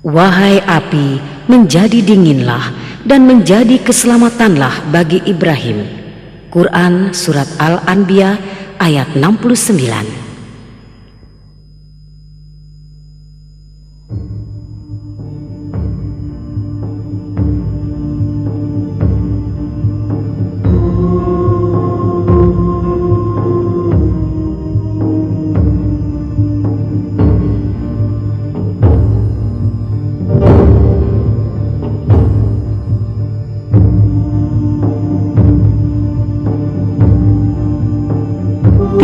Wahai api, menjadi dinginlah dan menjadi keselamatanlah bagi Ibrahim. Quran Surat Al-Anbiya ayat 69.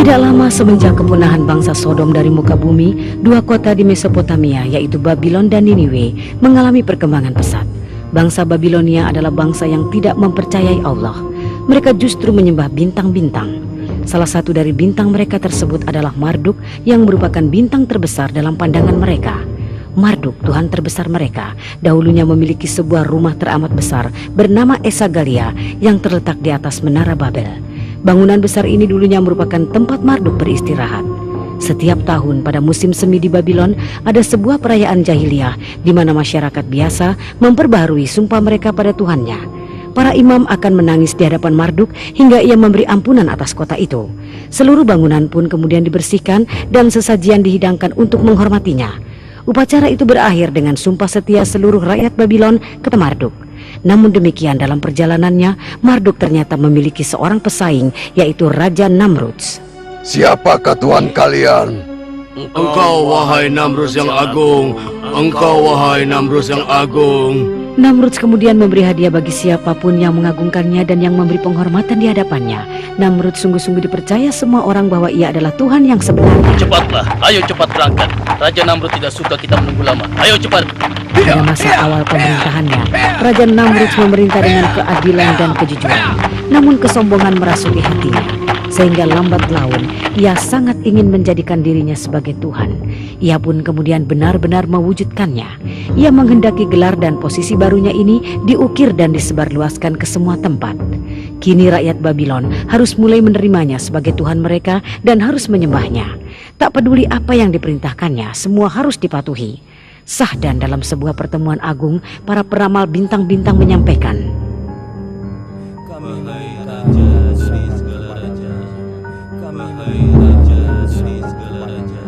Tidak lama semenjak kepunahan bangsa Sodom dari muka bumi, dua kota di Mesopotamia yaitu Babylon dan Niniwe mengalami perkembangan pesat. Bangsa Babilonia adalah bangsa yang tidak mempercayai Allah. Mereka justru menyembah bintang-bintang. Salah satu dari bintang mereka tersebut adalah Marduk yang merupakan bintang terbesar dalam pandangan mereka. Marduk, Tuhan terbesar mereka, dahulunya memiliki sebuah rumah teramat besar bernama Esagalia yang terletak di atas menara Babel. Bangunan besar ini dulunya merupakan tempat Marduk beristirahat. Setiap tahun pada musim semi di Babylon ada sebuah perayaan jahiliyah di mana masyarakat biasa memperbaharui sumpah mereka pada Tuhannya. Para imam akan menangis di hadapan Marduk hingga ia memberi ampunan atas kota itu. Seluruh bangunan pun kemudian dibersihkan dan sesajian dihidangkan untuk menghormatinya. Upacara itu berakhir dengan sumpah setia seluruh rakyat Babylon ke Marduk. Namun demikian dalam perjalanannya, Marduk ternyata memiliki seorang pesaing, yaitu Raja Namrudz. Siapakah Tuhan kalian? Engkau, wahai Namrudz yang agung. Engkau, wahai Namrudz yang agung. Namrudz kemudian memberi hadiah bagi siapapun yang mengagungkannya dan yang memberi penghormatan di hadapannya. Namrudz sungguh-sungguh dipercaya semua orang bahwa ia adalah Tuhan yang sebenarnya. Cepatlah, ayo cepat berangkat. Raja Namrudz tidak suka kita menunggu lama. Ayo cepat. Pada masa awal pemerintahannya, Raja Namrudz memerintah dengan keadilan dan kejujuran. Namun kesombongan merasuki hatinya, sehingga lambat laun ia sangat ingin menjadikan dirinya sebagai Tuhan. Ia pun kemudian benar-benar mewujudkannya. Ia menghendaki gelar dan posisi barunya ini diukir dan disebarluaskan ke semua tempat. Kini rakyat Babylon harus mulai menerimanya sebagai Tuhan mereka dan harus menyembahnya. Tak peduli apa yang diperintahkannya, semua harus dipatuhi. Sah dan dalam sebuah pertemuan agung, para peramal bintang-bintang menyampaikan, Kami hai Raja Sri segala Raja. Kami hai Raja Sri segala Raja.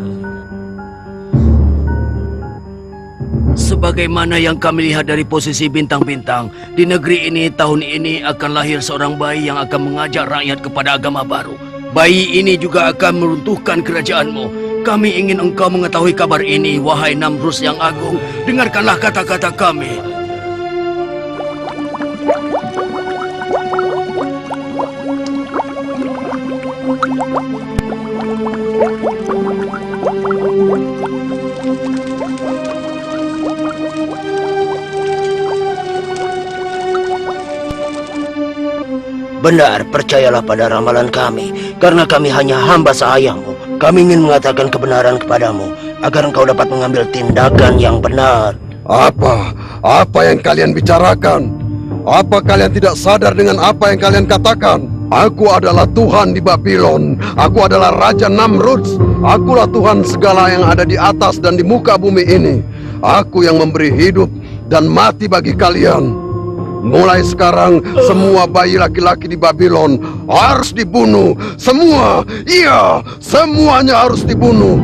Sebagaimana yang kami lihat dari posisi bintang-bintang, di negeri ini tahun ini akan lahir seorang bayi yang akan mengajak rakyat kepada agama baru. Bayi ini juga akan meruntuhkan kerajaanmu. Kami ingin engkau mengetahui kabar ini, wahai Namrudz yang agung. Dengarkanlah kata-kata kami. Benar, percayalah pada ramalan kami, karena kami hanya hamba sahayammu. Kami ingin mengatakan kebenaran kepadamu, agar engkau dapat mengambil tindakan yang benar. Apa yang kalian bicarakan? Apa kalian tidak sadar dengan apa yang kalian katakan? Aku adalah Tuhan di Babylon. Aku adalah Raja Namrudz. Akulah Tuhan segala yang ada di atas dan di muka bumi ini. Aku yang memberi hidup dan mati bagi kalian. Mulai sekarang, semua bayi laki-laki di Babylon harus dibunuh. Semua, iya, semuanya harus dibunuh.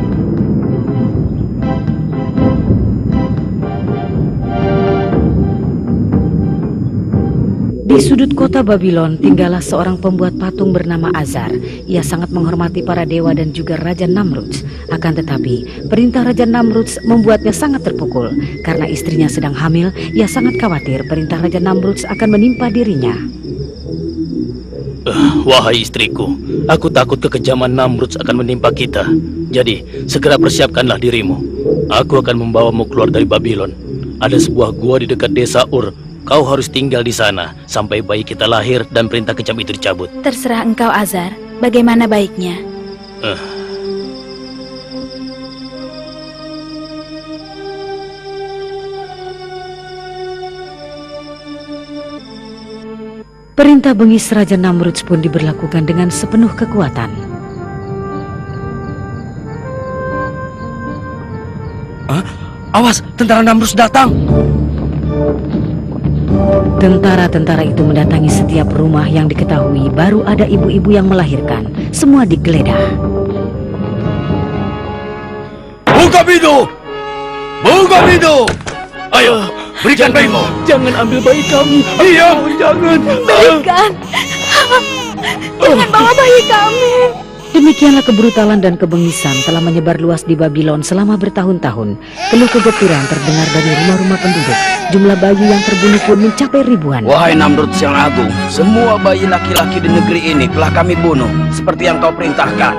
Di sudut kota Babylon tinggallah seorang pembuat patung bernama Azar. Ia sangat menghormati para dewa dan juga Raja Namrudz. Akan tetapi, perintah Raja Namrudz membuatnya sangat terpukul. Karena istrinya sedang hamil, ia sangat khawatir perintah Raja Namrudz akan menimpa dirinya. Wahai istriku, aku takut kekejaman Namrudz akan menimpa kita. Jadi, segera persiapkanlah dirimu. Aku akan membawamu keluar dari Babylon. Ada sebuah gua di dekat desa Ur. Kau harus tinggal di sana sampai bayi kita lahir dan perintah kejam itu dicabut. Terserah engkau, Azar. Bagaimana baiknya? Perintah bengis Raja Namrudz pun diberlakukan dengan sepenuh kekuatan. Awas, tentara Namrus datang. Tentara-tentara itu mendatangi setiap rumah yang diketahui baru ada ibu-ibu yang melahirkan. Semua digeledah. Buka pintu! Buka pintu! Ayo, berikan bayimu. Jangan ambil bayi kami. Iya. Jangan. Berikan. Jangan bawa bayi kami. Demikianlah kebrutalan dan kebengisan telah menyebar luas di Babylon selama bertahun-tahun. Keluh kegeturan terdengar dari rumah-rumah penduduk. Jumlah bayi yang terbunuh pun mencapai ribuan. Wahai Namrud yang agung, semua bayi laki-laki di negeri ini telah kami bunuh, seperti yang kau perintahkan.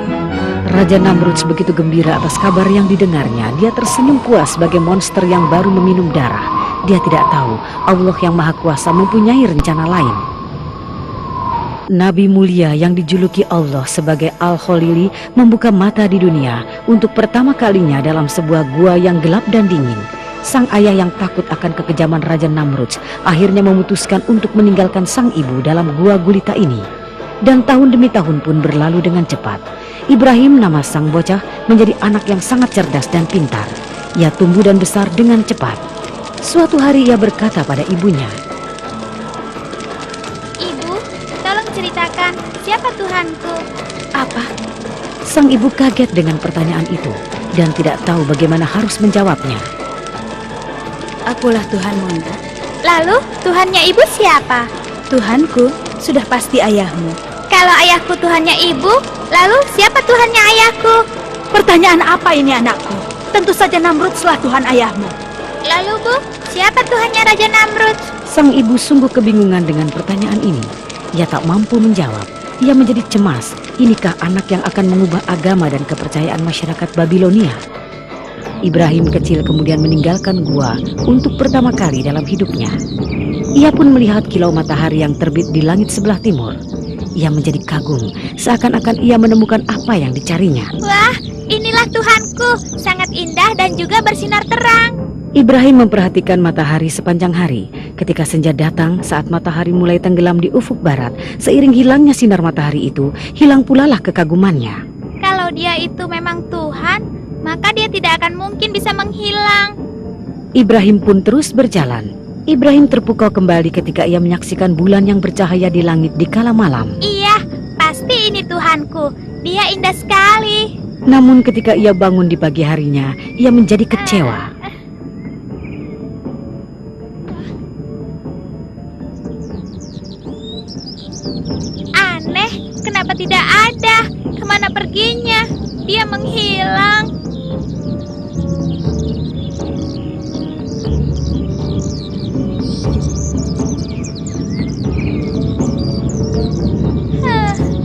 Raja Namrud begitu gembira atas kabar yang didengarnya. Dia tersenyum puas sebagai monster yang baru meminum darah. Dia tidak tahu Allah yang Maha Kuasa mempunyai rencana lain. Nabi mulia yang dijuluki Allah sebagai Al-Khalili membuka mata di dunia untuk pertama kalinya dalam sebuah gua yang gelap dan dingin. Sang ayah yang takut akan kekejaman Raja Namrud akhirnya memutuskan untuk meninggalkan sang ibu dalam gua gulita ini. Dan tahun demi tahun pun berlalu dengan cepat. Ibrahim, nama sang bocah, menjadi anak yang sangat cerdas dan pintar. Ia tumbuh dan besar dengan cepat. Suatu hari ia berkata pada ibunya, Ibu, tolong ceritakan siapa Tuhanku. "Apa?" Sang ibu kaget dengan pertanyaan itu dan tidak tahu bagaimana harus menjawabnya. Akulah Tuhanmu, Nak. Lalu Tuhannya ibu siapa? Tuhanku sudah pasti ayahmu. Kalau ayahku Tuhannya ibu, lalu siapa Tuhannya ayahku? Pertanyaan apa ini, anakku? Tentu saja Namrudlah Tuhan ayahmu. Lalu bu, siapa Tuhannya Raja Namrud? Sang ibu sungguh kebingungan dengan pertanyaan ini. Ia tak mampu menjawab. Ia menjadi cemas. Inikah anak yang akan mengubah agama dan kepercayaan masyarakat Babilonia? Ibrahim kecil kemudian meninggalkan gua untuk pertama kali dalam hidupnya. Ia pun melihat kilau matahari yang terbit di langit sebelah timur. Ia menjadi kagum, seakan-akan ia menemukan apa yang dicarinya. Wah, inilah Tuhanku, sangat indah dan juga bersinar terang. Ibrahim memperhatikan matahari sepanjang hari. Ketika senja datang, saat matahari mulai tenggelam di ufuk barat, seiring hilangnya sinar matahari itu, hilang pula lah kekagumannya. Kalau dia itu memang Tuhan, maka dia tidak akan mungkin bisa menghilang. Ibrahim pun terus berjalan. Ibrahim terpukau kembali ketika ia menyaksikan bulan yang bercahaya di langit di kala malam. Iya, pasti ini Tuhanku. Dia indah sekali. Namun ketika ia bangun di pagi harinya, ia menjadi kecewa. Aneh, kenapa tidak ada? Kemana perginya? Dia menghilang.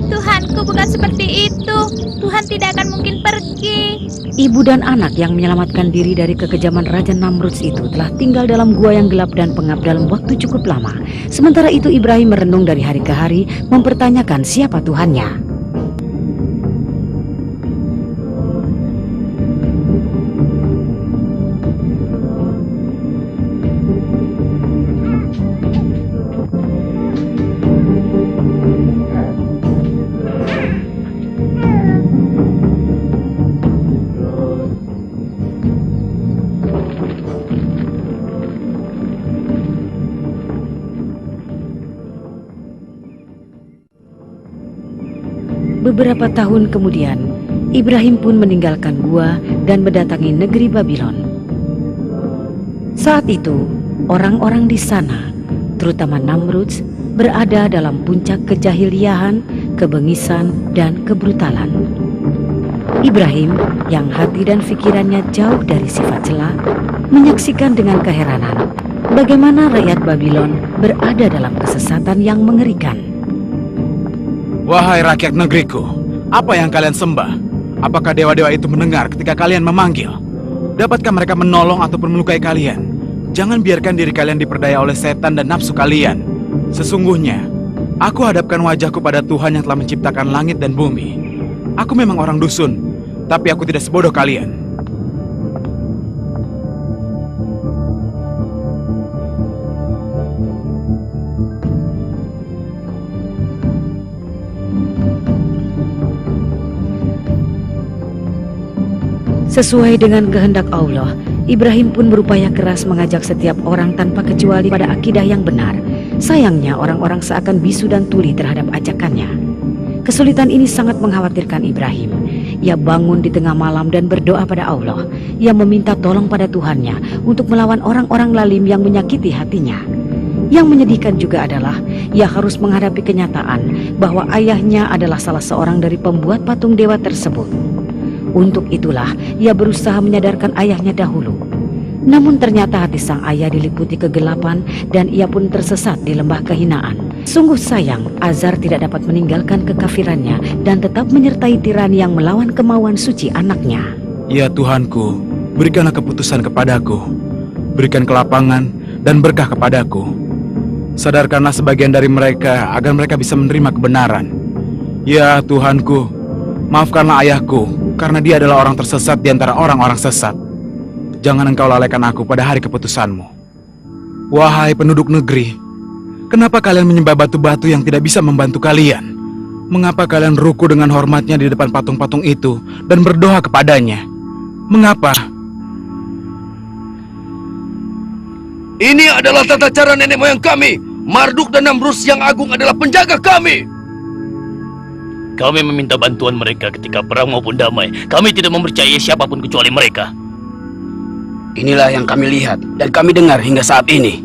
Tuhanku bukan seperti itu. Tuhan tidak akan mungkin pergi. Ibu dan anak yang menyelamatkan diri dari kekejaman Raja Namrud itu telah tinggal dalam gua yang gelap dan pengap dalam waktu cukup lama. Sementara itu Ibrahim merenung dari hari ke hari, mempertanyakan siapa Tuhannya. Beberapa tahun kemudian, Ibrahim pun meninggalkan gua dan mendatangi negeri Babylon. Saat itu, orang-orang di sana, terutama Namrud, berada dalam puncak kejahiliahan, kebengisan, dan kebrutalan. Ibrahim, yang hati dan pikirannya jauh dari sifat cela, menyaksikan dengan keheranan bagaimana rakyat Babylon berada dalam kesesatan yang mengerikan. Wahai rakyat negeriku, apa yang kalian sembah? Apakah dewa-dewa itu mendengar ketika kalian memanggil? Dapatkah mereka menolong ataupun melukai kalian? Jangan biarkan diri kalian diperdaya oleh setan dan nafsu kalian. Sesungguhnya, aku hadapkan wajahku pada Tuhan yang telah menciptakan langit dan bumi. Aku memang orang dusun, tapi aku tidak sebodoh kalian. Sesuai dengan kehendak Allah, Ibrahim pun berupaya keras mengajak setiap orang tanpa kecuali pada akidah yang benar. Sayangnya orang-orang seakan bisu dan tuli terhadap ajakannya. Kesulitan ini sangat mengkhawatirkan Ibrahim. Ia bangun di tengah malam dan berdoa pada Allah. Ia meminta tolong pada Tuhannya untuk melawan orang-orang lalim yang menyakiti hatinya. Yang menyedihkan juga adalah ia harus menghadapi kenyataan bahwa ayahnya adalah salah seorang dari pembuat patung dewa tersebut. Untuk itulah ia berusaha menyadarkan ayahnya dahulu. Namun ternyata hati sang ayah diliputi kegelapan dan ia pun tersesat di lembah kehinaan. Sungguh sayang, Azar tidak dapat meninggalkan kekafirannya dan tetap menyertai tirani yang melawan kemauan suci anaknya. Ya Tuhanku, berikanlah keputusan kepadaku. Berikan kelapangan dan berkah kepadaku. Sadarkanlah sebagian dari mereka agar mereka bisa menerima kebenaran. Ya Tuhanku, maafkanlah ayahku karena dia adalah orang tersesat di antara orang-orang sesat. Jangan engkau lalaikan aku pada hari keputusanmu. Wahai penduduk negeri, kenapa kalian menyembah batu-batu yang tidak bisa membantu kalian? Mengapa kalian ruku dengan hormatnya di depan patung-patung itu dan berdoa kepadanya? Mengapa? Ini adalah tata cara nenek moyang kami. Marduk dan Namrus yang agung adalah penjaga kami. Kami meminta bantuan mereka ketika perang maupun damai. Kami tidak mempercayai siapapun kecuali mereka. Inilah yang kami lihat dan kami dengar hingga saat ini.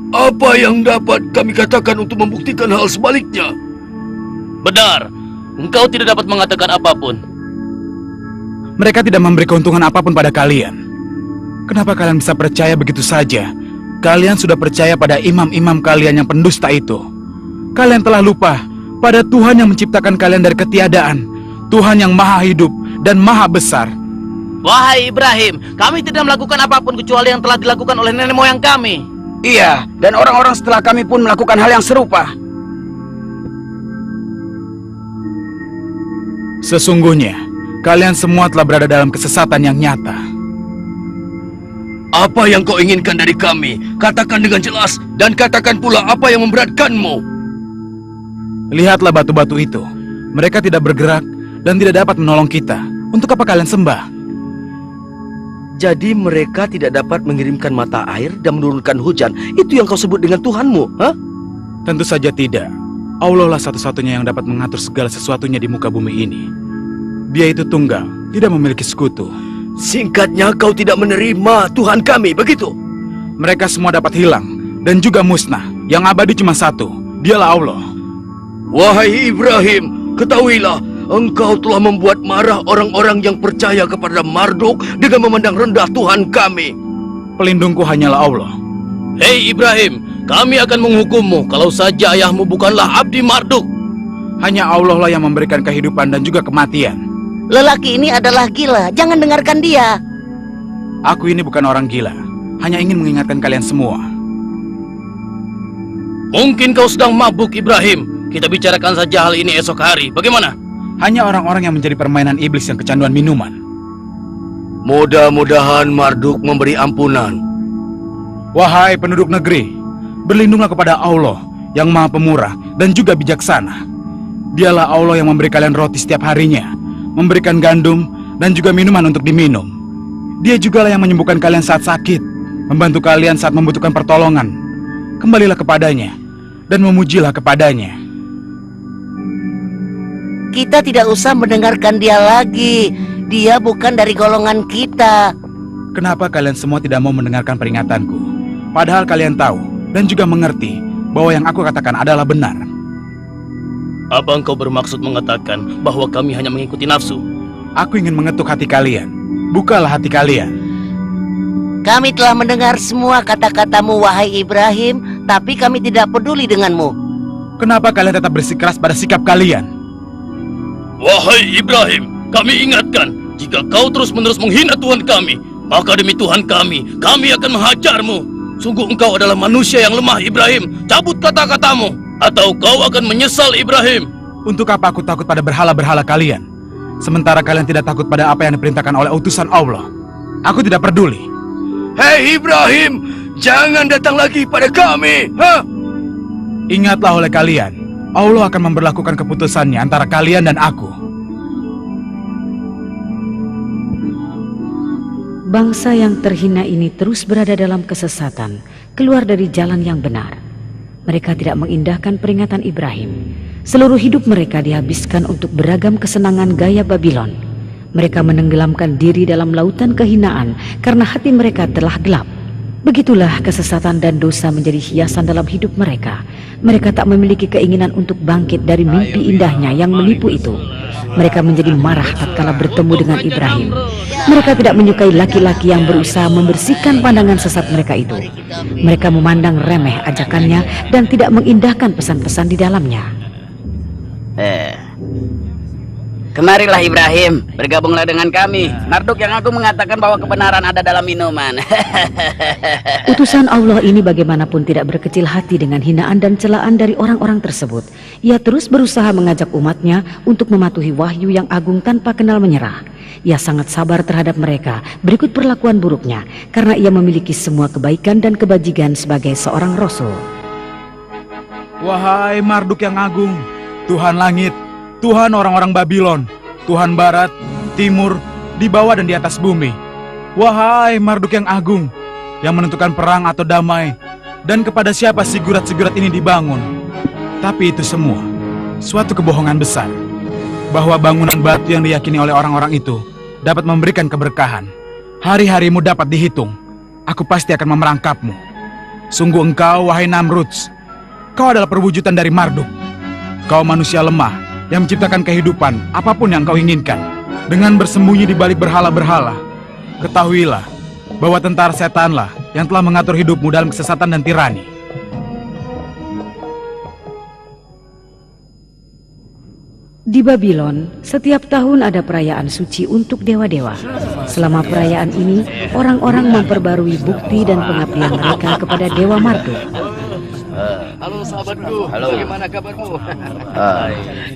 Apa yang dapat kami katakan untuk membuktikan hal sebaliknya? Benar, engkau tidak dapat mengatakan apapun. Mereka tidak memberi keuntungan apapun pada kalian. Kenapa kalian bisa percaya begitu saja? Kalian sudah percaya pada imam-imam kalian yang pendusta itu. Kalian telah lupa pada Tuhan yang menciptakan kalian dari ketiadaan. Tuhan yang maha hidup dan maha besar. Wahai Ibrahim, kami tidak melakukan apapun kecuali yang telah dilakukan oleh nenek moyang kami. Iya, dan orang-orang setelah kami pun melakukan hal yang serupa. Sesungguhnya, kalian semua telah berada dalam kesesatan yang nyata. Apa yang kau inginkan dari kami? Katakan dengan jelas dan katakan pula apa yang memberatkanmu. Lihatlah batu-batu itu. Mereka tidak bergerak dan tidak dapat menolong kita. Untuk apa kalian sembah? Jadi mereka tidak dapat mengirimkan mata air dan menurunkan hujan. Itu yang kau sebut dengan Tuhanmu, ha? Tentu saja tidak. Allah lah satu-satunya yang dapat mengatur segala sesuatunya di muka bumi ini. Dia itu tunggal, tidak memiliki sekutu. Singkatnya kau tidak menerima Tuhan kami, begitu? Mereka semua dapat hilang dan juga musnah. Yang abadi cuma satu, dialah Allah. Wahai Ibrahim, ketahuilah, engkau telah membuat marah orang-orang yang percaya kepada Marduk dengan memandang rendah Tuhan kami. Pelindungku hanyalah Allah. Hei Ibrahim, kami akan menghukummu kalau saja ayahmu bukanlah abdi Marduk. Hanya Allah lah yang memberikan kehidupan dan juga kematian. Lelaki ini adalah gila, jangan dengarkan dia. Aku ini bukan orang gila, hanya ingin mengingatkan kalian semua. Mungkin kau sedang mabuk Ibrahim. Kita bicarakan saja hal ini esok hari, bagaimana? Hanya orang-orang yang menjadi permainan iblis yang kecanduan minuman. Mudah-mudahan Marduk memberi ampunan. Wahai penduduk negeri, berlindunglah kepada Allah yang maha pemurah dan juga bijaksana. Dialah Allah yang memberi kalian roti setiap harinya, memberikan gandum dan juga minuman untuk diminum. Dia juga lah yang menyembuhkan kalian saat sakit, membantu kalian saat membutuhkan pertolongan. Kembalilah kepadanya dan memujilah kepadanya. Kita tidak usah mendengarkan dia lagi. Dia bukan dari golongan kita. Kenapa kalian semua tidak mau mendengarkan peringatanku? Padahal kalian tahu dan juga mengerti bahwa yang aku katakan adalah benar. Apa engkau bermaksud mengatakan bahwa kami hanya mengikuti nafsu? Aku ingin mengetuk hati kalian. Bukalah hati kalian. Kami telah mendengar semua kata-katamu, wahai Ibrahim, tapi kami tidak peduli denganmu. Kenapa kalian tetap bersikeras pada sikap kalian? Wahai Ibrahim, kami ingatkan, jika kau terus-menerus menghina Tuhan kami, maka demi Tuhan kami akan menghajarmu. Sungguh engkau adalah manusia yang lemah, Ibrahim. Cabut kata-katamu, atau kau akan menyesal, Ibrahim. Untuk apa aku takut pada berhala-berhala kalian? Sementara kalian tidak takut pada apa yang diperintahkan oleh utusan Allah. Aku tidak peduli. Hei Ibrahim, jangan datang lagi pada kami, ha? Ingatlah oleh kalian, Allah akan memberlakukan keputusannya antara kalian dan aku. Bangsa yang terhina ini terus berada dalam kesesatan, keluar dari jalan yang benar. Mereka tidak mengindahkan peringatan Ibrahim. Seluruh hidup mereka dihabiskan untuk beragam kesenangan gaya Babylon. Mereka menenggelamkan diri dalam lautan kehinaan karena hati mereka telah gelap. Begitulah kesesatan dan dosa menjadi hiasan dalam hidup mereka. Mereka tak memiliki keinginan untuk bangkit dari mimpi indahnya yang menipu itu. Mereka menjadi marah tatkala bertemu dengan Ibrahim. Mereka tidak menyukai laki-laki yang berusaha membersihkan pandangan sesat mereka itu. Mereka memandang remeh ajakannya dan tidak mengindahkan pesan-pesan di dalamnya. Kemarilah Ibrahim, bergabunglah dengan kami. Marduk yang aku mengatakan bahwa kebenaran ada dalam minuman. Utusan Allah ini bagaimanapun tidak berkecil hati dengan hinaan dan celaan dari orang-orang tersebut. Ia terus berusaha mengajak umatnya untuk mematuhi wahyu yang agung tanpa kenal menyerah. Ia sangat sabar terhadap mereka berikut perlakuan buruknya karena ia memiliki semua kebaikan dan kebajikan sebagai seorang rasul. Wahai Marduk yang agung, Tuhan langit, Tuhan orang-orang Babylon, Tuhan barat, timur, di bawah dan di atas bumi. Wahai Marduk yang agung, yang menentukan perang atau damai, dan kepada siapa sigurat-sigurat ini dibangun. Tapi itu semua suatu kebohongan besar, bahwa bangunan batu yang diyakini oleh orang-orang itu dapat memberikan keberkahan. Hari-harimu dapat dihitung. Aku pasti akan memerangkapmu. Sungguh engkau, wahai Namruds, kau adalah perwujudan dari Marduk. Kau manusia lemah yang menciptakan kehidupan apapun yang kau inginkan dengan bersembunyi di balik berhala-berhala. Ketahuilah bahwa tentara setanlah yang telah mengatur hidupmu dalam kesesatan dan tirani. Di Babylon, setiap tahun ada perayaan suci untuk dewa-dewa. Selama perayaan ini, orang-orang memperbarui bukti dan pengabdian mereka kepada Dewa Marduk. Halo sahabatku, bagaimana kabarmu?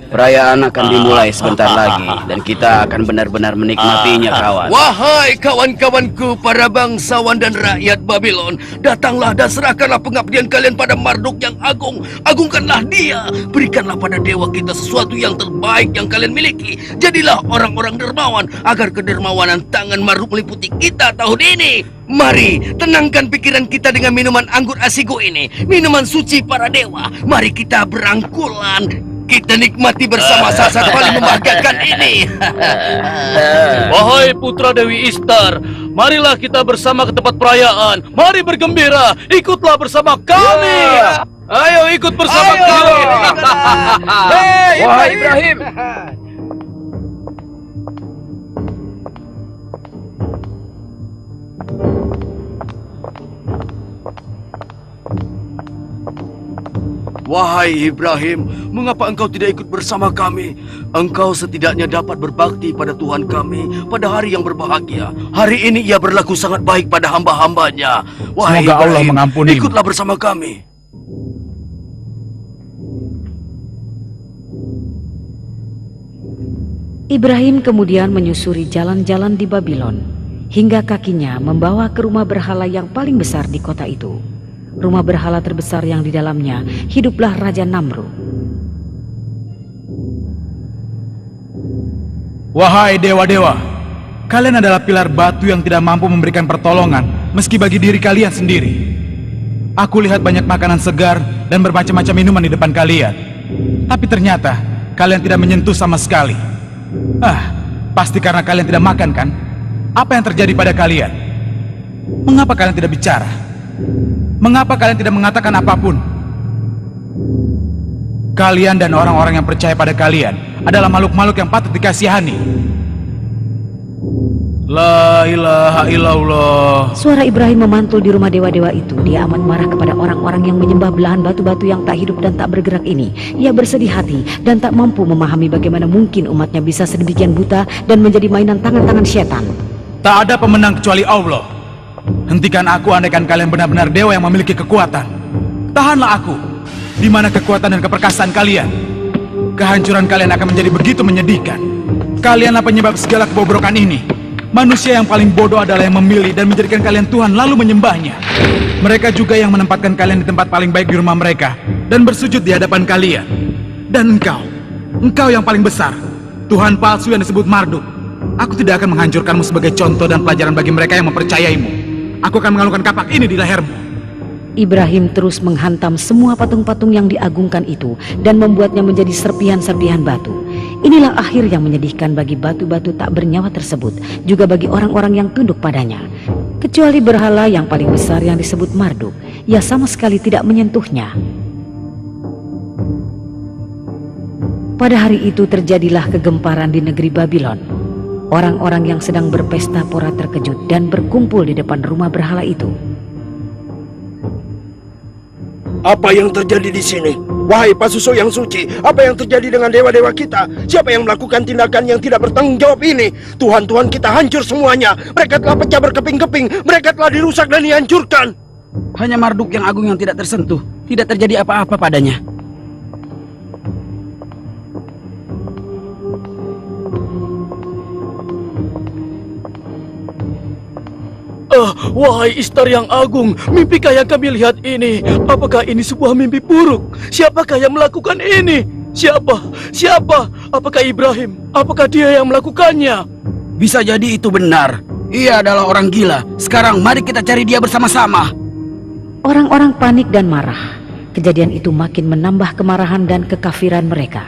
Perayaan akan dimulai sebentar lagi dan kita akan benar-benar menikmatinya, kawan. Wahai kawan-kawanku, para bangsawan dan rakyat Babylon, datanglah dan serahkanlah pengabdian kalian pada Marduk yang agung. Agungkanlah dia, berikanlah pada dewa kita sesuatu yang terbaik yang kalian miliki. Jadilah orang-orang dermawan agar kedermawanan tangan Marduk meliputi kita tahun ini. Mari, tenangkan pikiran kita dengan minuman anggur asigo ini, minuman suci para dewa. Mari kita berangkulan, kita nikmati bersama saat paling membahagiakan ini. Wahai putra Dewi Ishtar, marilah kita bersama ke tempat perayaan. Mari bergembira, ikutlah bersama kami. Ayo ikut bersama kami. Wahai Ibrahim, wahai Ibrahim, mengapa engkau tidak ikut bersama kami? Engkau setidaknya dapat berbakti pada Tuhan kami pada hari yang berbahagia. Hari ini ia berlaku sangat baik pada hamba-hambanya. Wahai Semoga Allah Ibrahim, mengampunimu. ikutlah bersama kami. Ibrahim kemudian menyusuri jalan-jalan di Babylon, hingga kakinya membawa ke rumah berhala yang paling besar di kota itu. Rumah berhala terbesar yang di dalamnya hiduplah Raja Namrud. Wahai dewa-dewa, kalian adalah pilar batu yang tidak mampu memberikan pertolongan meski bagi diri kalian sendiri. Aku lihat banyak makanan segar dan bermacam-macam minuman di depan kalian, tapi ternyata kalian tidak menyentuh sama sekali. Pasti karena kalian tidak makan, kan? Apa yang terjadi pada kalian? Mengapa kalian tidak bicara? Mengapa kalian tidak mengatakan apapun? Kalian dan orang-orang yang percaya pada kalian adalah makhluk-makhluk yang patut dikasihani. La ilaha illallah. Suara Ibrahim memantul di rumah dewa-dewa itu. Dia amat marah kepada orang-orang yang menyembah belahan batu-batu yang tak hidup dan tak bergerak ini. Ia bersedih hati dan tak mampu memahami bagaimana mungkin umatnya bisa sedemikian buta dan menjadi mainan tangan-tangan setan. Tak ada pemenang kecuali Allah. Hentikan aku andaikan kalian benar-benar dewa yang memiliki kekuatan. Tahanlah aku, di mana kekuatan dan keperkasaan kalian. Kehancuran kalian akan menjadi begitu menyedihkan. Kalianlah penyebab segala kebobrokan ini. Manusia yang paling bodoh adalah yang memilih dan menjadikan kalian Tuhan lalu menyembahnya. Mereka juga yang menempatkan kalian di tempat paling baik di rumah mereka dan bersujud di hadapan kalian. Dan engkau yang paling besar, Tuhan palsu yang disebut Marduk. Aku tidak akan menghancurkanmu sebagai contoh dan pelajaran bagi mereka yang mempercayaimu. Aku akan mengalungkan kapak ini di lehermu. Ibrahim terus menghantam semua patung-patung yang diagungkan itu dan membuatnya menjadi serpihan-serpihan batu. Inilah akhir yang menyedihkan bagi batu-batu tak bernyawa tersebut, juga bagi orang-orang yang tunduk padanya. Kecuali berhala yang paling besar yang disebut Marduk, ia sama sekali tidak menyentuhnya. Pada hari itu terjadilah kegemparan di negeri Babylon. Orang-orang yang sedang berpesta pora terkejut dan berkumpul di depan rumah berhala itu. Apa yang terjadi di sini? Wahai Pasuso yang suci, apa yang terjadi dengan dewa-dewa kita? Siapa yang melakukan tindakan yang tidak bertanggung jawab ini? Tuhan-tuhan kita hancur semuanya. Mereka telah pecah berkeping-keping. Mereka telah dirusak dan dihancurkan. Hanya Marduk yang agung yang tidak tersentuh. Tidak terjadi apa-apa padanya. Wahai Istar yang agung, mimpikah yang kami lihat ini? Apakah ini sebuah mimpi buruk? Siapakah yang melakukan ini? Siapa? Apakah Ibrahim? Apakah dia yang melakukannya? Bisa jadi itu benar. Ia adalah orang gila. Sekarang mari kita cari dia bersama-sama. Orang-orang panik dan marah. Kejadian itu makin menambah kemarahan dan kekafiran mereka.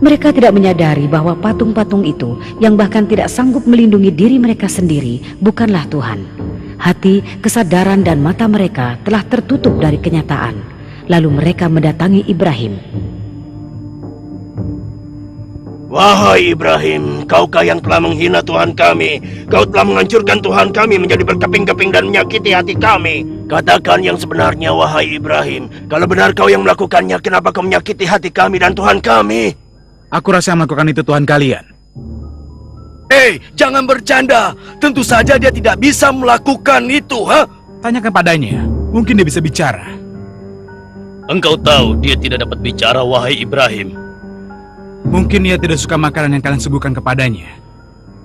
Mereka tidak menyadari bahwa patung-patung itu yang bahkan tidak sanggup melindungi diri mereka sendiri bukanlah Tuhan. Hati, kesadaran dan mata mereka telah tertutup dari kenyataan. Lalu mereka mendatangi Ibrahim. Wahai Ibrahim, kaukah yang telah menghina Tuhan kami? Kau telah menghancurkan Tuhan kami menjadi berkeping-keping dan menyakiti hati kami. Katakan yang sebenarnya, wahai Ibrahim. Kalau benar kau yang melakukannya, kenapa kau menyakiti hati kami dan Tuhan kami? Aku rasa yang melakukan itu Tuhan kalian. Jangan bercanda. Tentu saja dia tidak bisa melakukan itu, ha? Tanyakan padanya, mungkin dia bisa bicara. Engkau tahu dia tidak dapat bicara, wahai Ibrahim. Mungkin ia tidak suka makanan yang kalian suguhkan kepadanya.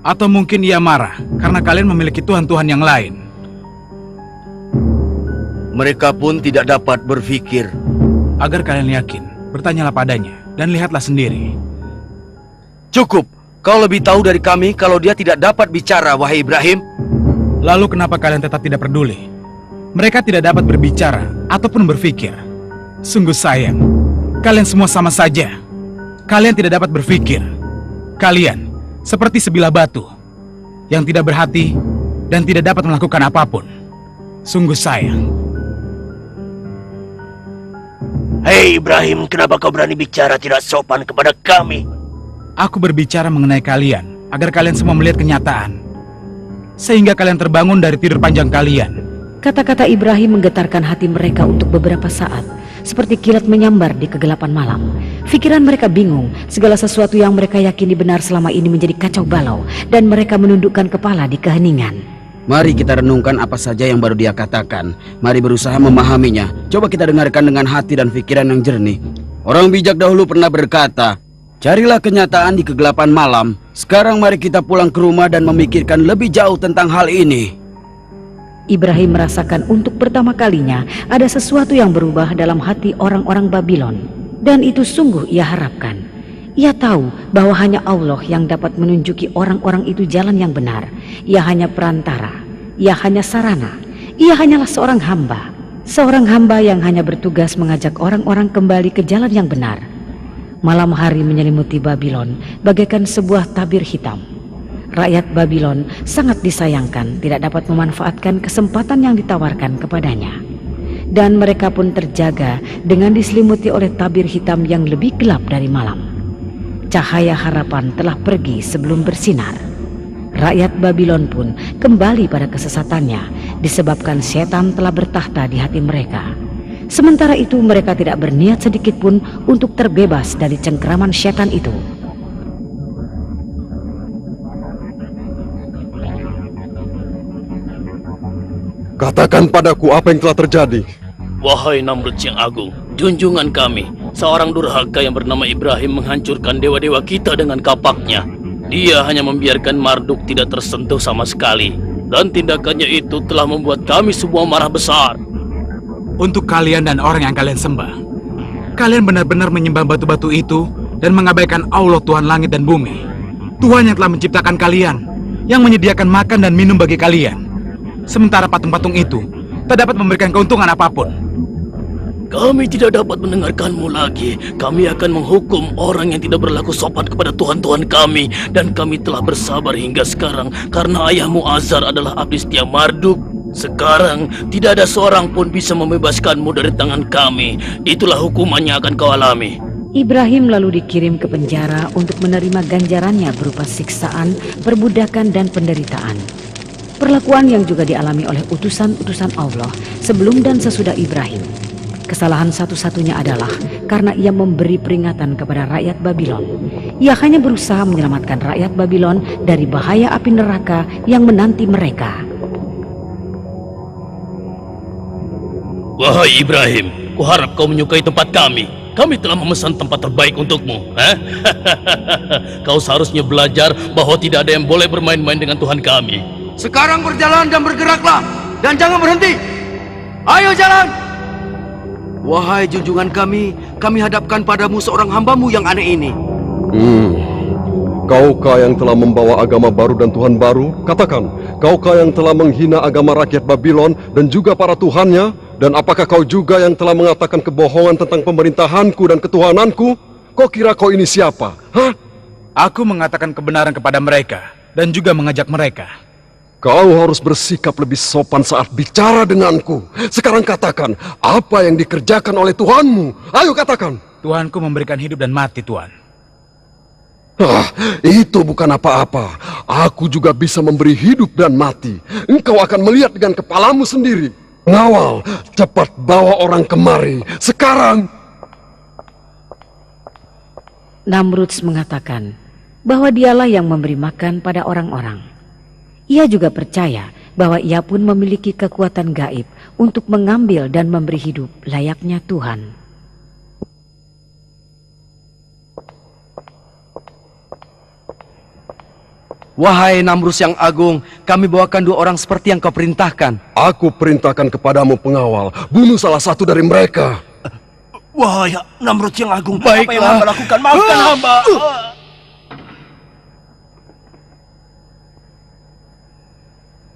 Atau mungkin ia marah karena kalian memiliki Tuhan-Tuhan yang lain. Mereka pun tidak dapat berpikir. Agar kalian yakin, bertanyalah padanya dan lihatlah sendiri. Cukup. Kau lebih tahu dari kami kalau dia tidak dapat bicara, wahai Ibrahim. Lalu kenapa kalian tetap tidak peduli? Mereka tidak dapat berbicara ataupun berpikir. Sungguh sayang. Kalian semua sama saja. Kalian tidak dapat berpikir. Kalian seperti sebilah batu yang tidak berhati dan tidak dapat melakukan apapun. Sungguh sayang. Hei Ibrahim, kenapa kau berani bicara tidak sopan kepada kami? Aku berbicara mengenai kalian agar kalian semua melihat kenyataan, sehingga kalian terbangun dari tidur panjang kalian. Kata-kata Ibrahim menggetarkan hati mereka untuk beberapa saat, seperti kilat menyambar di kegelapan malam. Pikiran mereka bingung, segala sesuatu yang mereka yakini benar selama ini menjadi kacau balau, dan mereka menundukkan kepala di keheningan. Mari kita renungkan apa saja yang baru dia katakan. Mari berusaha memahaminya. Coba kita dengarkan dengan hati dan pikiran yang jernih. Orang bijak dahulu pernah berkata, carilah kenyataan di kegelapan malam. Sekarang mari kita pulang ke rumah dan memikirkan lebih jauh tentang hal ini. Ibrahim merasakan untuk pertama kalinya ada sesuatu yang berubah dalam hati orang-orang Babylon. Dan itu sungguh ia harapkan. Ia tahu bahwa hanya Allah yang dapat menunjuki orang-orang itu jalan yang benar. Ia hanya perantara. Ia hanya sarana. Ia hanyalah seorang hamba. Seorang hamba yang hanya bertugas mengajak orang-orang kembali ke jalan yang benar. Malam hari menyelimuti Babylon bagaikan sebuah tabir hitam. Rakyat Babylon sangat disayangkan tidak dapat memanfaatkan kesempatan yang ditawarkan kepadanya. Dan mereka pun terjaga dengan diselimuti oleh tabir hitam yang lebih gelap dari malam. Cahaya harapan telah pergi sebelum bersinar. Rakyat Babylon pun kembali pada kesesatannya disebabkan setan telah bertahta di hati mereka. Sementara itu mereka tidak berniat sedikit pun untuk terbebas dari cengkeraman setan itu. Katakan padaku apa yang telah terjadi. Wahai Namrud yang agung, junjungan kami, seorang durhaka yang bernama Ibrahim menghancurkan dewa-dewa kita dengan kapaknya. Dia hanya membiarkan Marduk tidak tersentuh sama sekali. Dan tindakannya itu telah membuat kami semua marah besar. Untuk kalian dan orang yang kalian sembah, kalian benar-benar menyembah batu-batu itu dan mengabaikan Allah Tuhan langit dan bumi. Tuhan yang telah menciptakan kalian, yang menyediakan makan dan minum bagi kalian. Sementara patung-patung itu tak dapat memberikan keuntungan apapun. Kami tidak dapat mendengarkanmu lagi. Kami akan menghukum orang yang tidak berlaku sopan kepada Tuhan-Tuhan kami. Dan kami telah bersabar hingga sekarang karena ayahmu Azar adalah abdi setia Marduk. Sekarang tidak ada seorang pun bisa membebaskanmu dari tangan kami. Itulah hukumannya akan kau alami. Ibrahim lalu dikirim ke penjara untuk menerima ganjarannya berupa siksaan, perbudakan, dan penderitaan. Perlakuan yang juga dialami oleh utusan-utusan Allah sebelum dan sesudah Ibrahim. Kesalahan satu-satunya adalah karena ia memberi peringatan kepada rakyat Babylon. Ia hanya berusaha menyelamatkan rakyat Babylon dari bahaya api neraka yang menanti mereka. Wahai Ibrahim, kuharap kau menyukai tempat kami. Kami telah memesan tempat terbaik untukmu. Kau seharusnya belajar bahwa tidak ada yang boleh bermain-main dengan Tuhan kami. Sekarang berjalan dan bergeraklah, dan jangan berhenti. Ayo jalan. Wahai junjungan kami hadapkan padamu seorang hambamu yang aneh ini. Kaukah yang telah membawa agama baru dan Tuhan baru? Katakan, kaukah yang telah menghina agama rakyat Babylon dan juga para tuhannya? Dan apakah kau juga yang telah mengatakan kebohongan tentang pemerintahanku dan ketuhananku? Kau kira kau ini siapa? Hah? Aku mengatakan kebenaran kepada mereka dan juga mengajak mereka. Kau harus bersikap lebih sopan saat bicara denganku. Sekarang katakan, apa yang dikerjakan oleh Tuhanmu? Ayo katakan. Tuhanku memberikan hidup dan mati, Tuhan. Itu bukan apa-apa. Aku juga bisa memberi hidup dan mati. Engkau akan melihat dengan kepalamu sendiri. Ngawal, cepat bawa orang kemari. Sekarang. Namrudz mengatakan bahwa dialah yang memberi makan pada orang-orang. Ia juga percaya bahwa ia pun memiliki kekuatan gaib untuk mengambil dan memberi hidup layaknya Tuhan. Wahai Namrudz yang agung, kami bawakan 2 orang seperti yang kau perintahkan. Aku perintahkan kepadamu pengawal, bunuh salah satu dari mereka. Wahai Namrudz yang agung, Baiklah. apa yang hamba lakukan? Maafkan hamba.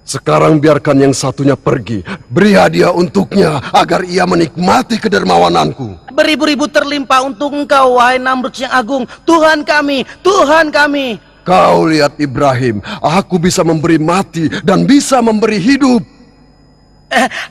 Sekarang biarkan yang satunya pergi. Beri hadiah untuknya agar ia menikmati kedermawananku. Beribu-ribu terlimpah untuk engkau, wahai Namrudz yang agung. Tuhan kami, Tuhan kami. Kau lihat Ibrahim, aku bisa memberi mati dan bisa memberi hidup.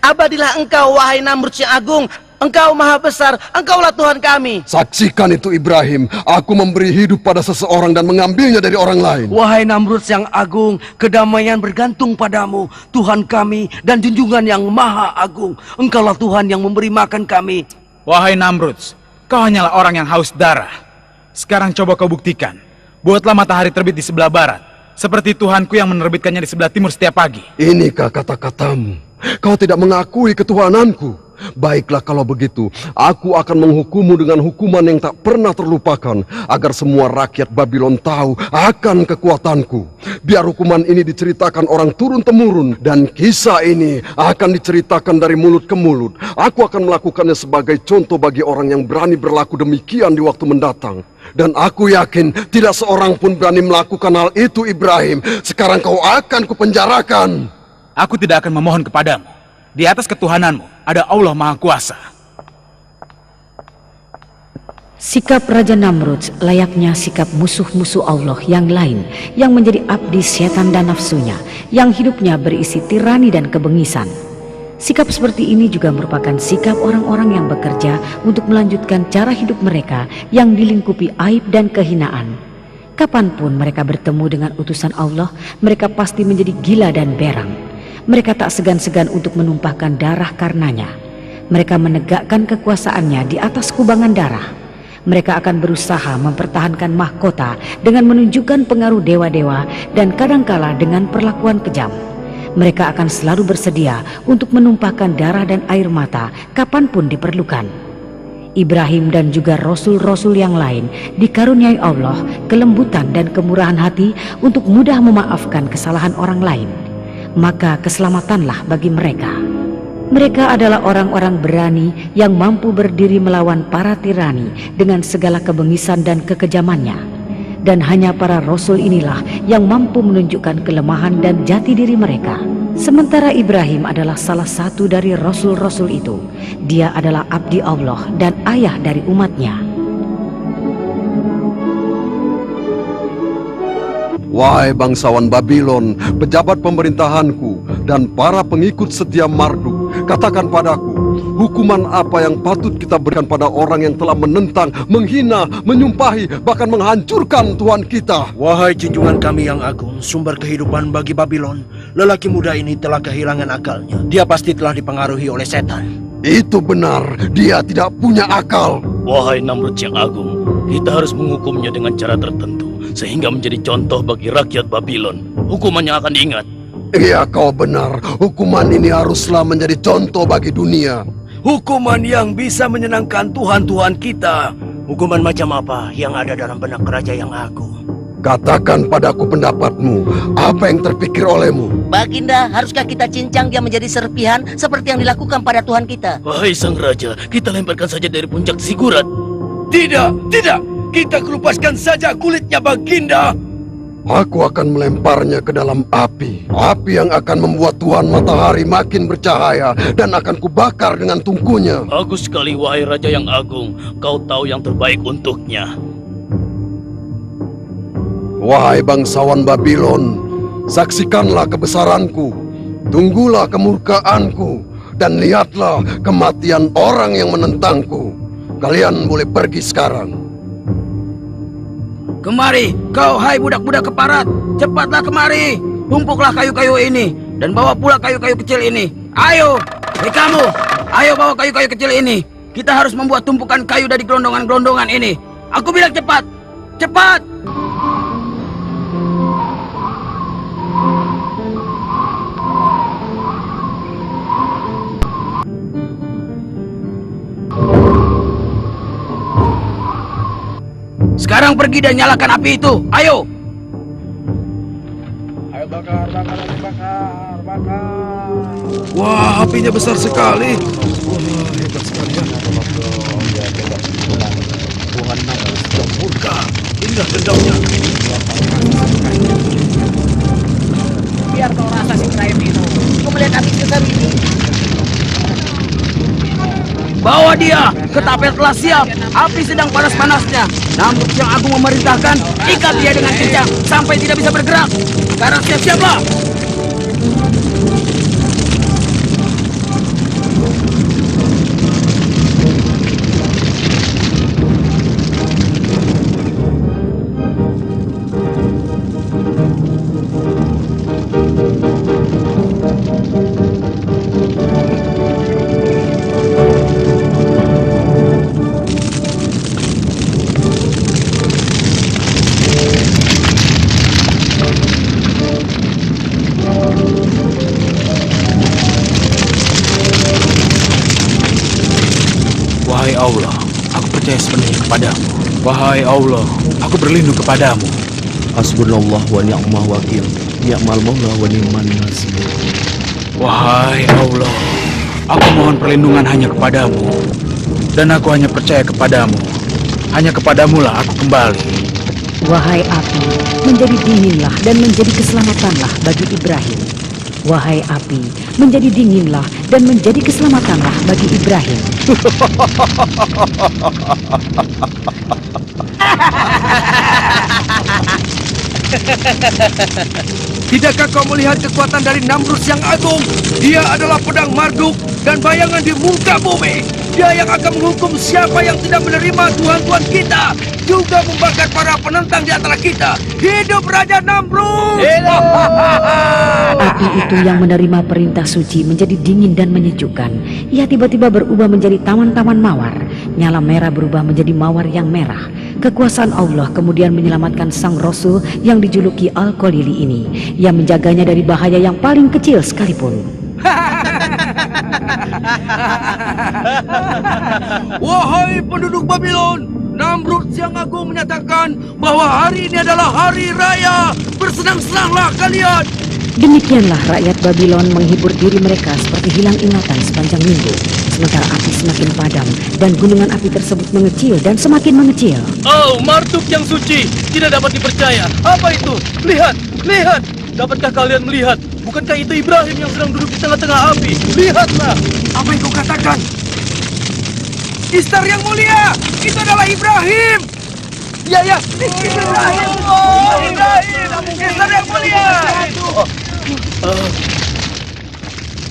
Abadilah engkau, wahai Namrudz yang agung. Engkau maha besar, engkaulah Tuhan kami. Saksikan itu Ibrahim, aku memberi hidup pada seseorang dan mengambilnya dari orang lain. Wahai Namrudz yang agung, kedamaian bergantung padamu, Tuhan kami dan junjungan yang maha agung. Engkaulah Tuhan yang memberi makan kami. Wahai Namrudz, kau hanyalah orang yang haus darah. Sekarang coba kau buktikan. Buatlah matahari terbit di sebelah barat, seperti Tuhanku yang menerbitkannya di sebelah timur setiap pagi. Inikah kata-katamu? Kau tidak mengakui ketuhananku. Baiklah kalau begitu, aku akan menghukummu dengan hukuman yang tak pernah terlupakan, agar semua rakyat Babylon tahu akan kekuatanku. Biar hukuman ini diceritakan orang turun-temurun, dan kisah ini akan diceritakan dari mulut ke mulut. Aku akan melakukannya sebagai contoh bagi orang yang berani berlaku demikian di waktu mendatang. Dan aku yakin tidak seorang pun berani melakukan hal itu, Ibrahim. Sekarang kau akan kupenjarakan. Aku tidak akan memohon kepadamu. Di atas ketuhananmu ada Allah Maha Kuasa. Sikap Raja Namrudz layaknya sikap musuh-musuh Allah yang lain yang menjadi abdi setan dan nafsunya, yang hidupnya berisi tirani dan kebengisan. Sikap seperti ini juga merupakan sikap orang-orang yang bekerja untuk melanjutkan cara hidup mereka yang dilingkupi aib dan kehinaan. Kapanpun mereka bertemu dengan utusan Allah, mereka pasti menjadi gila dan berang. Mereka tak segan-segan untuk menumpahkan darah karenanya. Mereka menegakkan kekuasaannya di atas kubangan darah. Mereka akan berusaha mempertahankan mahkota dengan menunjukkan pengaruh dewa-dewa dan kadangkala dengan perlakuan kejam. Mereka akan selalu bersedia untuk menumpahkan darah dan air mata kapanpun diperlukan. Ibrahim dan juga rasul-rasul yang lain dikaruniai Allah kelembutan dan kemurahan hati untuk mudah memaafkan kesalahan orang lain. Maka keselamatanlah bagi mereka. Mereka adalah orang-orang berani yang mampu berdiri melawan para tirani dengan segala kebengisan dan kekejamannya. dan hanya para rasul inilah yang mampu menunjukkan kelemahan dan jati diri mereka. Sementara Ibrahim adalah salah satu dari rasul-rasul itu. Dia adalah abdi Allah dan ayah dari umatnya. Wahai bangsawan Babilon, pejabat pemerintahanku, dan para pengikut setia Marduk, katakan padaku, hukuman apa yang patut kita berikan pada orang yang telah menentang, menghina, menyumpahi, bahkan menghancurkan Tuhan kita? Wahai junjungan kami yang agung, sumber kehidupan bagi Babilon, lelaki muda ini telah kehilangan akalnya. Dia pasti telah dipengaruhi oleh setan. Itu benar, dia tidak punya akal. Wahai Namrud yang agung, kita harus menghukumnya dengan cara tertentu, sehingga menjadi contoh bagi rakyat Babilon. Hukumannya akan diingat. Iya, kau benar. Hukuman ini haruslah menjadi contoh bagi dunia. Hukuman yang bisa menyenangkan Tuhan-Tuhan kita. Hukuman macam apa yang ada dalam benak raja yang agung? Katakan padaku pendapatmu, apa yang terpikir olehmu? Baginda, haruskah kita cincang dia menjadi serpihan seperti yang dilakukan pada Tuhan kita? Wahai sang raja, kita lemparkan saja dari puncak Zigurat. Tidak, tidak. Kita kelupaskan saja kulitnya, Baginda. Aku akan melemparnya ke dalam api. Api yang akan membuat Tuhan Matahari makin bercahaya dan akan kubakar dengan tungkunya. Bagus sekali, wahai raja yang agung. Kau tahu yang terbaik untuknya. Wahai bangsawan Babilon, saksikanlah kebesaranku, tunggulah kemurkaanku, dan lihatlah kematian orang yang menentangku. Kalian boleh pergi sekarang. Kemari, kau hai budak-budak keparat. Cepatlah kemari. Tumpuklah kayu-kayu ini dan bawa pula kayu-kayu kecil ini. Ayo, hei kamu, ayo bawa kayu-kayu kecil ini. Kita harus membuat tumpukan kayu dari gelondongan-gelondongan ini. Aku bilang cepat, cepat. Sekarang pergi dan nyalakan api itu. Ayo. Ayo bakar, bakar. Wah, apinya besar sekali. Wah, hebat sekali ya. Tuhan Namrud sudah murka. Indah dendamnya. Biar kau rasa si Ibrahim itu. Kau melihat api sebesar ini. Bawa dia ke tapel telah siap. Api sedang panas-panasnya. Namrud yang agung memerintahkan, ikat dia dengan kencang sampai tidak bisa bergerak. Sekarang siap-siaplah. Wahai Allah, aku percaya sepenuhnya kepadamu. Wahai Allah, aku berlindung kepadamu. Hasbunallah wa ni'mal wakil. Ni'mal maula wa ni'man nasir. Wahai Allah, aku mohon perlindungan hanya kepadamu. Dan aku hanya percaya kepadamu. Hanya kepadamulah aku kembali. Wahai api, menjadi dinginlah dan menjadi keselamatanlah bagi Ibrahim. Wahai api, menjadi dinginlah dan menjadi keselamatanlah bagi Ibrahim. Tidakkah kau melihat kekuatan dari Namrud yang agung? Dia adalah pedang Marduk dan bayangan di muka bumi. Dia yang akan menghukum siapa yang tidak menerima Tuhan-Tuhan kita, juga membakar para penentang di antara kita. Hidup Raja Namrud! Api itu yang menerima perintah suci menjadi dingin dan menyejukkan. Ia tiba-tiba berubah menjadi taman-taman mawar. Nyala merah berubah menjadi mawar yang merah. Kekuasaan Allah kemudian menyelamatkan sang Rasul yang dijuluki Al-Khalili ini, yang menjaganya dari bahaya yang paling kecil sekalipun. Wahai penduduk Babilon, Namrud yang agung menyatakan bahwa hari ini adalah hari raya. Bersenang-senanglah kalian. Demikianlah rakyat Babylon menghibur diri mereka seperti hilang ingatan sepanjang minggu. Sementara api semakin padam dan gunungan api tersebut mengecil dan semakin mengecil. Oh, Marduk yang suci, tidak dapat dipercaya. Apa itu? Lihat, lihat. Dapatkah kalian melihat? Bukankah itu Ibrahim yang sedang duduk di tengah-tengah api? Lihatlah. Apa yang kau katakan? Istar yang mulia, itu adalah Ibrahim. Ya, ya, Ibrahim. Oh, Ibrahim, Istar yang mulia.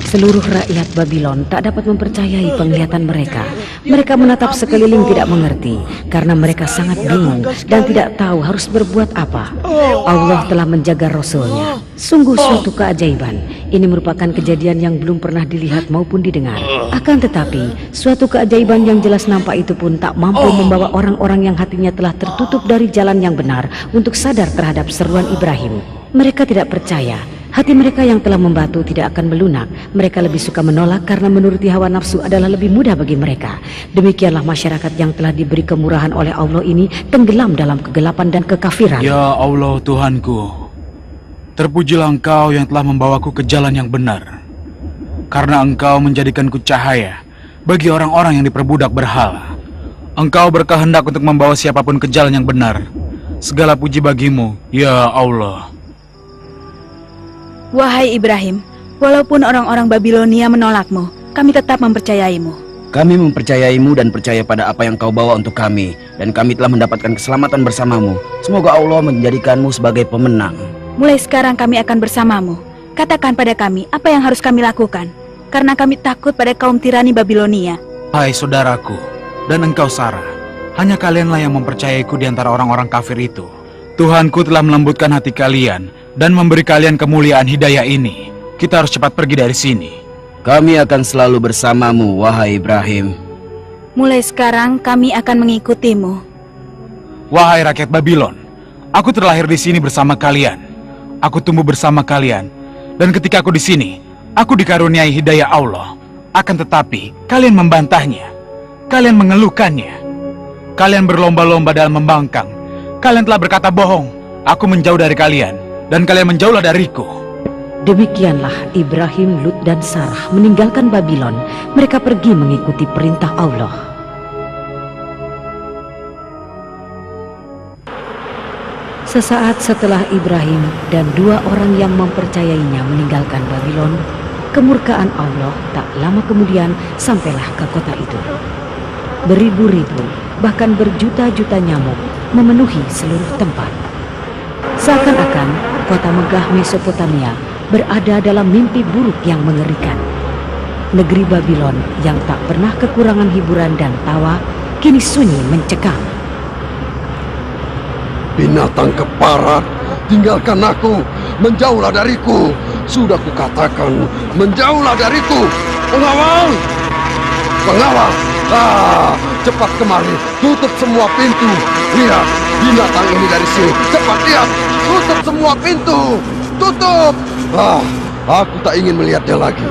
Seluruh rakyat Babylon tak dapat mempercayai penglihatan mereka. Mereka menatap sekeliling tidak mengerti karena mereka sangat bingung dan tidak tahu harus berbuat apa. Allah telah menjaga Rasul-Nya. Sungguh suatu keajaiban. Ini merupakan kejadian yang belum pernah dilihat maupun didengar. Akan tetapi, suatu keajaiban yang jelas nampak itu pun tak mampu membawa orang-orang yang hatinya telah tertutup dari jalan yang benar untuk sadar terhadap seruan Ibrahim. Mereka tidak percaya. Hati mereka yang telah membatu tidak akan melunak. Mereka lebih suka menolak karena menuruti hawa nafsu adalah lebih mudah bagi mereka. Demikianlah masyarakat yang telah diberi kemurahan oleh Allah ini tenggelam dalam kegelapan dan kekafiran. Ya Allah Tuhanku, terpujilah Engkau yang telah membawaku ke jalan yang benar. Karena Engkau menjadikanku cahaya bagi orang-orang yang diperbudak berhala. Engkau berkehendak untuk membawa siapapun ke jalan yang benar. Segala puji bagimu, ya Allah. Wahai Ibrahim, walaupun orang-orang Babilonia menolakmu, kami tetap mempercayaimu. Kami mempercayaimu dan percaya pada apa yang kau bawa untuk kami. Dan kami telah mendapatkan keselamatan bersamamu. Semoga Allah menjadikanmu sebagai pemenang. Mulai sekarang kami akan bersamamu. Katakan pada kami apa yang harus kami lakukan. Karena kami takut pada kaum tirani Babilonia. Hai saudaraku, dan engkau Sarah, hanya kalianlah yang mempercayaiku di antara orang-orang kafir itu. Tuhanku telah melembutkan hati kalian dan memberi kalian kemuliaan hidayah ini. Kita harus cepat pergi dari sini. Kami akan selalu bersamamu, wahai Ibrahim. Mulai sekarang kami akan mengikutimu. Wahai rakyat Babylon, aku terlahir di sini bersama kalian. Aku tumbuh bersama kalian. Dan ketika aku di sini, aku dikaruniai hidayah Allah. Akan tetapi, kalian membantahnya. Kalian mengeluhkannya. Kalian berlomba-lomba dalam membangkang. Kalian telah berkata bohong. Aku menjauh dari kalian, dan kalian menjauhlah dariku. Demikianlah Ibrahim, Lut, dan Sarah meninggalkan Babylon. Mereka pergi mengikuti perintah Allah. Sesaat setelah Ibrahim dan dua orang yang mempercayainya meninggalkan Babylon, kemurkaan Allah tak lama kemudian sampailah ke kota itu. Beribu-ribu, bahkan berjuta-juta nyamuk memenuhi seluruh tempat. Seakan-akan kota megah Mesopotamia berada dalam mimpi buruk yang mengerikan. Negeri Babylon yang tak pernah kekurangan hiburan dan tawa kini sunyi mencekam. Binatang keparat, tinggalkan aku, menjauhlah dariku. Sudah kukatakan, menjauhlah dariku. Pengawal! Pengawal! Cepat kemari, tutup semua pintu. Lihat, binatang ini dari sini. Cepat lihat, tutup semua pintu. Tutup! Aku tak ingin melihatnya lagi.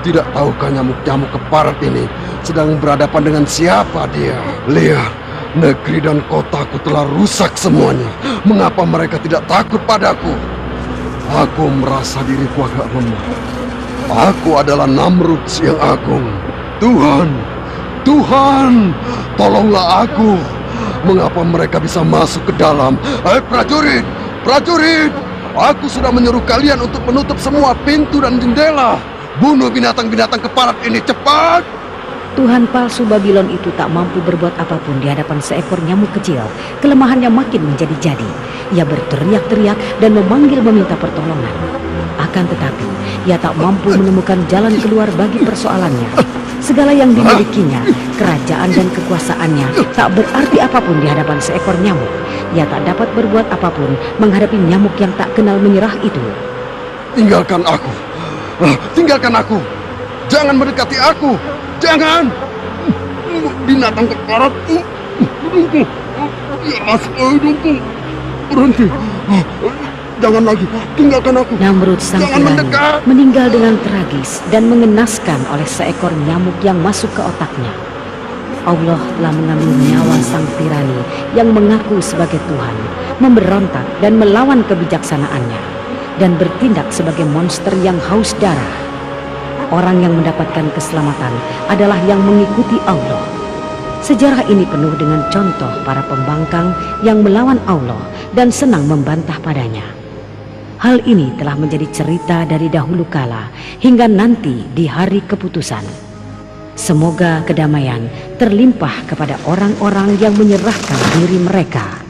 Tidak tahukah nyamuk-nyamuk keparat ini sedang berhadapan dengan siapa dia? Lihat, negeri dan kotaku telah rusak semuanya. Mengapa mereka tidak takut padaku? Aku merasa diriku agak lemah. Aku adalah Namrud yang agung. Tuhan, tolonglah aku. Mengapa mereka bisa masuk ke dalam? Prajurit! Aku sudah menyuruh kalian untuk menutup semua pintu dan jendela. Bunuh binatang-binatang keparat ini, cepat! Tuhan palsu Babylon itu tak mampu berbuat apapun di hadapan seekor nyamuk kecil. Kelemahannya makin menjadi-jadi. Ia berteriak-teriak dan memanggil meminta pertolongan. Akan tetapi, ia tak mampu menemukan jalan keluar bagi persoalannya. Segala yang dimilikinya, kerajaan dan kekuasaannya tak berarti apapun di hadapan seekor nyamuk. Ia tak dapat berbuat apapun menghadapi nyamuk yang tak kenal menyerah itu. Tinggalkan aku. Jangan mendekati aku. Jangan. Binatang keparat. Ya, masuk hidungku. Berhenti. Jangan lagi. Tinggalkan aku. Namrud sang tirani meninggal dengan tragis dan mengenaskan oleh seekor nyamuk yang masuk ke otaknya. Allah telah mengambil nyawa sang tirani yang mengaku sebagai Tuhan, memberontak dan melawan kebijaksanaannya. dan bertindak sebagai monster yang haus darah. Orang yang mendapatkan keselamatan adalah yang mengikuti Allah. Sejarah ini penuh dengan contoh para pembangkang yang melawan Allah dan senang membantah padanya. Hal ini telah menjadi cerita dari dahulu kala hingga nanti di hari keputusan. Semoga kedamaian terlimpah kepada orang-orang yang menyerahkan diri mereka.